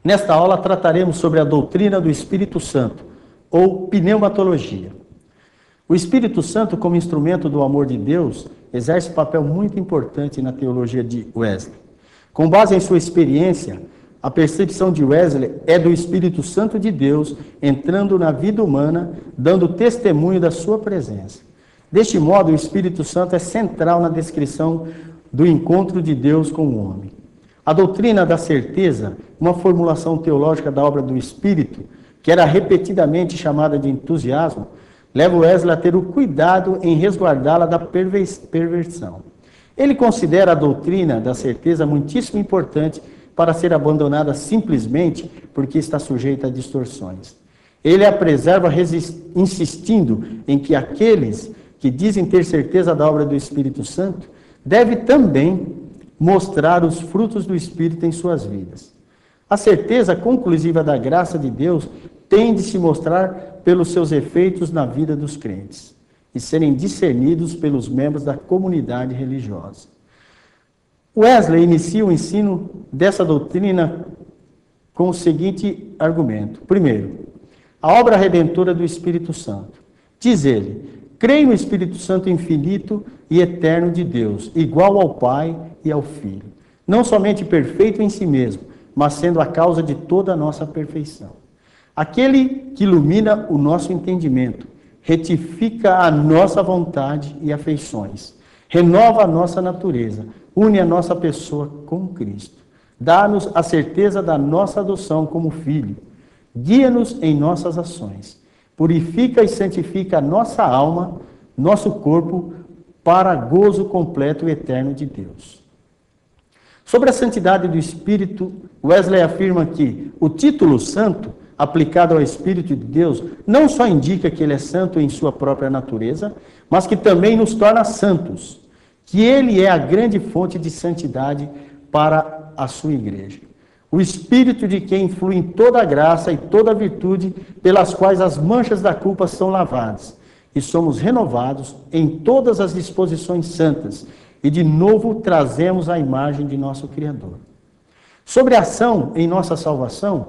Nesta aula trataremos sobre a doutrina do Espírito Santo, ou pneumatologia. O Espírito Santo, como instrumento do amor de Deus, exerce um papel muito importante na teologia de Wesley. Com base em sua experiência, a percepção de Wesley é do Espírito Santo de Deus entrando na vida humana, dando testemunho da sua presença. Deste modo, o Espírito Santo é central na descrição do encontro de Deus com o homem. A doutrina da certeza, uma formulação teológica da obra do Espírito, que era repetidamente chamada de entusiasmo, leva Wesley a ter o cuidado em resguardá-la da perversão. Ele considera a doutrina da certeza muitíssimo importante para ser abandonada simplesmente porque está sujeita a distorções. Ele a preserva insistindo em que aqueles que dizem ter certeza da obra do Espírito Santo devem também mostrar os frutos do Espírito em suas vidas. A certeza conclusiva da graça de Deus tem de se mostrar pelos seus efeitos na vida dos crentes e serem discernidos pelos membros da comunidade religiosa. Wesley inicia o ensino dessa doutrina com o seguinte argumento. Primeiro, a obra redentora do Espírito Santo. Diz ele: creio no Espírito Santo infinito e eterno de Deus, igual ao Pai e ao Filho, não somente perfeito em si mesmo, mas sendo a causa de toda a nossa perfeição. Aquele que ilumina o nosso entendimento, retifica a nossa vontade e afeições, renova a nossa natureza, une a nossa pessoa com Cristo, dá-nos a certeza da nossa adoção como filho, guia-nos em nossas ações, purifica e santifica a nossa alma, nosso corpo, para gozo completo e eterno de Deus. Sobre a santidade do Espírito, Wesley afirma que o título santo, aplicado ao Espírito de Deus, não só indica que ele é santo em sua própria natureza, mas que também nos torna santos, que ele é a grande fonte de santidade para a sua igreja. O Espírito de quem flui toda a graça e toda a virtude, pelas quais as manchas da culpa são lavadas, e somos renovados em todas as disposições santas, e de novo trazemos a imagem de nosso Criador. Sobre a ação em nossa salvação,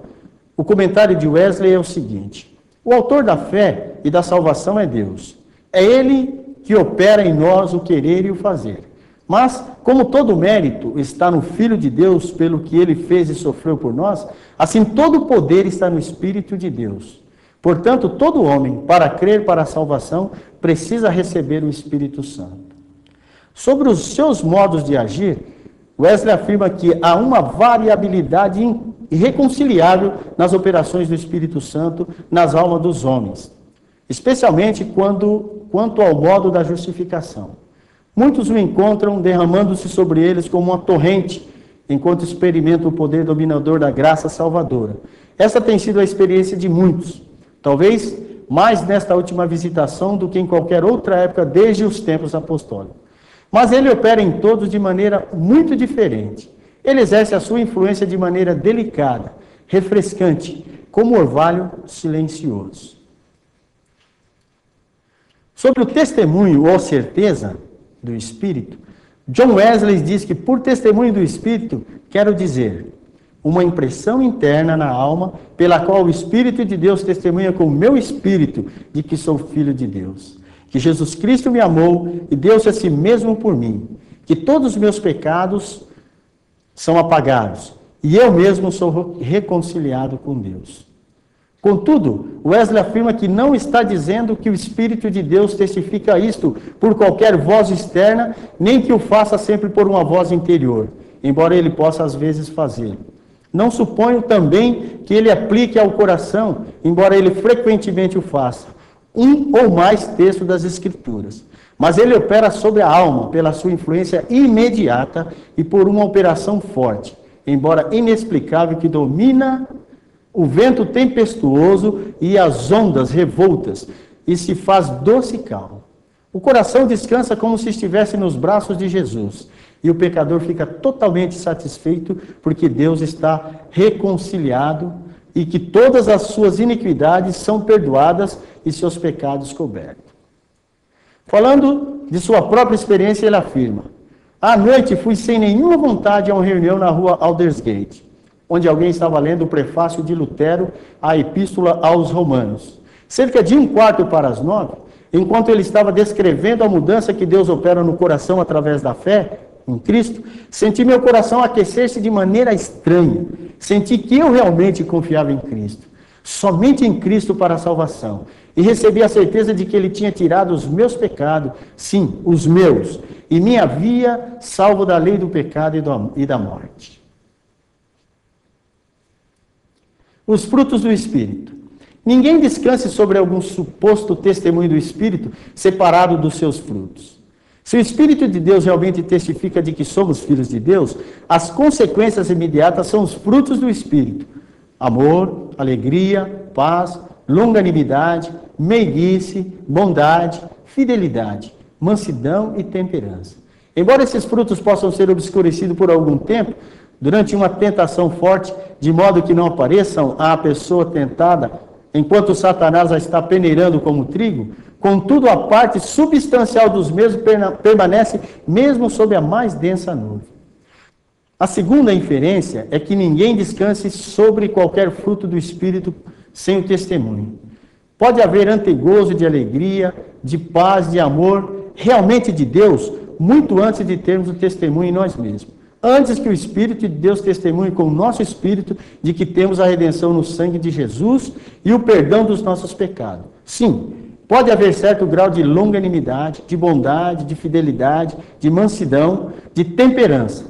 o comentário de Wesley é o seguinte: o autor da fé e da salvação é Deus. É Ele que opera em nós o querer e o fazer. Mas, como todo mérito está no Filho de Deus, pelo que Ele fez e sofreu por nós, assim todo o poder está no Espírito de Deus. Portanto, todo homem, para crer para a salvação, precisa receber o Espírito Santo. Sobre os seus modos de agir, Wesley afirma que há uma variabilidade irreconciliável nas operações do Espírito Santo nas almas dos homens, especialmente quanto ao modo da justificação. Muitos o encontram derramando-se sobre eles como uma torrente, enquanto experimentam o poder dominador da graça salvadora. Essa tem sido a experiência de muitos, talvez mais nesta última visitação do que em qualquer outra época desde os tempos apostólicos. Mas ele opera em todos de maneira muito diferente. Ele exerce a sua influência de maneira delicada, refrescante, como orvalho silencioso. Sobre o testemunho ou certeza do Espírito, John Wesley diz que por testemunho do Espírito, quero dizer, uma impressão interna na alma, pela qual o Espírito de Deus testemunha com o meu espírito de que sou filho de Deus, que Jesus Cristo me amou e deu-se a si mesmo por mim, que todos os meus pecados são apagados, e eu mesmo sou reconciliado com Deus. Contudo, Wesley afirma que não está dizendo que o Espírito de Deus testifica isto por qualquer voz externa, nem que o faça sempre por uma voz interior, embora ele possa às vezes fazê-lo. Não suponho também que ele aplique ao coração, embora ele frequentemente o faça, um ou mais textos das Escrituras. Mas ele opera sobre a alma pela sua influência imediata e por uma operação forte, embora inexplicável, que domina o vento tempestuoso e as ondas revoltas, e se faz doce e calmo. O coração descansa como se estivesse nos braços de Jesus, e o pecador fica totalmente satisfeito, porque Deus está reconciliado e que todas as suas iniquidades são perdoadas e seus pecados cobertos. Falando de sua própria experiência, ele afirma: à noite fui sem nenhuma vontade a uma reunião na rua Aldersgate. onde alguém estava lendo o prefácio de Lutero à Epístola aos Romanos. Cerca de 1/4 para as 9, enquanto ele estava descrevendo a mudança que Deus opera no coração através da fé em Cristo, senti meu coração aquecer-se de maneira estranha. Senti que eu realmente confiava em Cristo, somente em Cristo para a salvação. E recebi a certeza de que Ele tinha tirado os meus pecados, sim, os meus, e me havia salvo da lei do pecado e da morte. Os frutos do Espírito. Ninguém descanse sobre algum suposto testemunho do Espírito separado dos seus frutos. Se o Espírito de Deus realmente testifica de que somos filhos de Deus, as consequências imediatas são os frutos do Espírito: amor, alegria, paz, longanimidade, meiguice, bondade, fidelidade, mansidão e temperança. Embora esses frutos possam ser obscurecidos por algum tempo, durante uma tentação forte, de modo que não apareçam à pessoa tentada, enquanto Satanás a está peneirando como trigo, contudo a parte substancial dos mesmos permanece mesmo sob a mais densa nuvem. A segunda inferência é que ninguém descanse sobre qualquer fruto do Espírito sem o testemunho. Pode haver antegozo de alegria, de paz, de amor, realmente de Deus, muito antes de termos o testemunho em nós mesmos. Antes que o Espírito de Deus testemunhe com o nosso Espírito de que temos a redenção no sangue de Jesus e o perdão dos nossos pecados. Sim, pode haver certo grau de longanimidade, de bondade, de fidelidade, de mansidão, de temperança.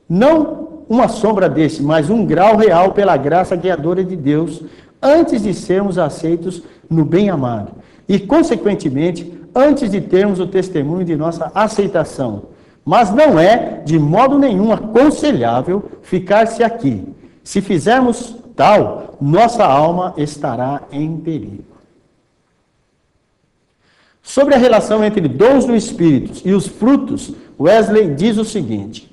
Não uma sombra desse, mas um grau real pela graça guiadora de Deus, antes de sermos aceitos no bem-amado. E, consequentemente, antes de termos o testemunho de nossa aceitação. Mas não é, de modo nenhum, aconselhável ficar-se aqui. Se fizermos tal, nossa alma estará em perigo. Sobre a relação entre dons do Espírito e os frutos, Wesley diz o seguinte: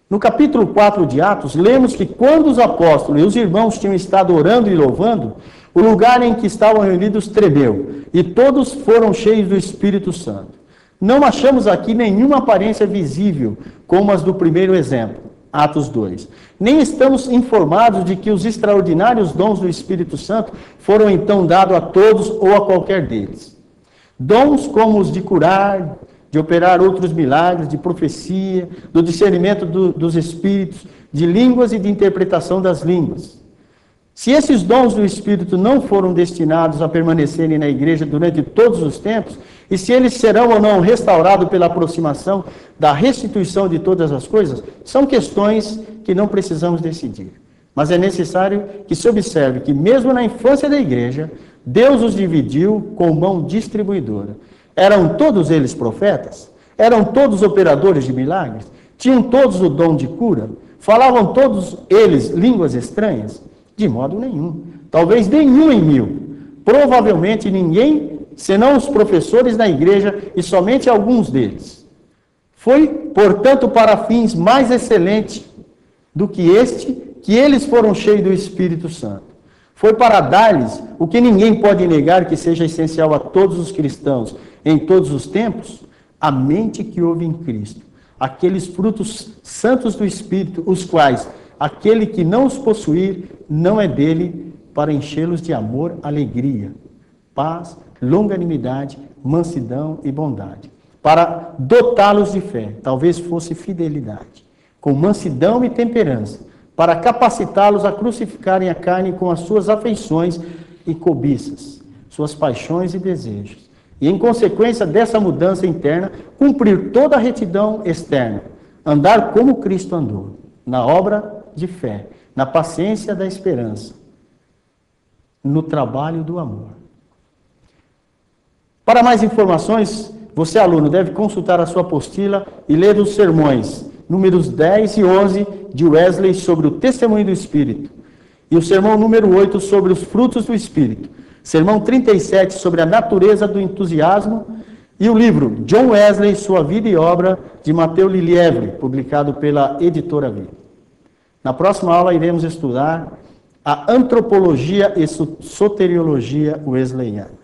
no capítulo 4 de Atos, lemos que quando os apóstolos e os irmãos tinham estado orando e louvando, o lugar em que estavam reunidos tremeu, e todos foram cheios do Espírito Santo. Não achamos aqui nenhuma aparência visível, como as do primeiro exemplo, Atos 2. Nem estamos informados de que os extraordinários dons do Espírito Santo foram então dados a todos ou a qualquer deles. Dons como os de curar, de operar outros milagres, de profecia, do discernimento dos espíritos, de línguas e de interpretação das línguas. Se esses dons do Espírito não foram destinados a permanecerem na igreja durante todos os tempos, e se eles serão ou não restaurados pela aproximação da restituição de todas as coisas, são questões que não precisamos decidir. Mas é necessário que se observe que mesmo na infância da igreja, Deus os dividiu com mão distribuidora. Eram todos eles profetas? Eram todos operadores de milagres? Tinham todos o dom de cura? Falavam todos eles línguas estranhas? De modo nenhum. Talvez nenhum em 1000. Provavelmente ninguém, senão os professores da igreja e somente alguns deles. Foi, portanto, para fins mais excelentes do que este, que eles foram cheios do Espírito Santo. Foi para dar-lhes o que ninguém pode negar que seja essencial a todos os cristãos em todos os tempos, a mente que houve em Cristo. Aqueles frutos santos do Espírito, os quais aquele que não os possuir não é dele, para enchê-los de amor, alegria, paz, longanimidade, mansidão e bondade. Para dotá-los de fé, talvez fosse fidelidade, com mansidão e temperança, para capacitá-los a crucificarem a carne com as suas afeições e cobiças, suas paixões e desejos. E, em consequência dessa mudança interna, cumprir toda a retidão externa, andar como Cristo andou, na obra de fé, na paciência da esperança, no trabalho do amor. Para mais informações, você, aluno, deve consultar a sua apostila e ler os sermões, números 10 e 11, de Wesley sobre o testemunho do Espírito, e o sermão número 8 sobre os frutos do Espírito, sermão 37 sobre a natureza do entusiasmo, e o livro John Wesley, Sua Vida e Obra, de Matteo Lelièvre, publicado pela Editora Vida. Na próxima aula iremos estudar a antropologia e soteriologia wesleyana.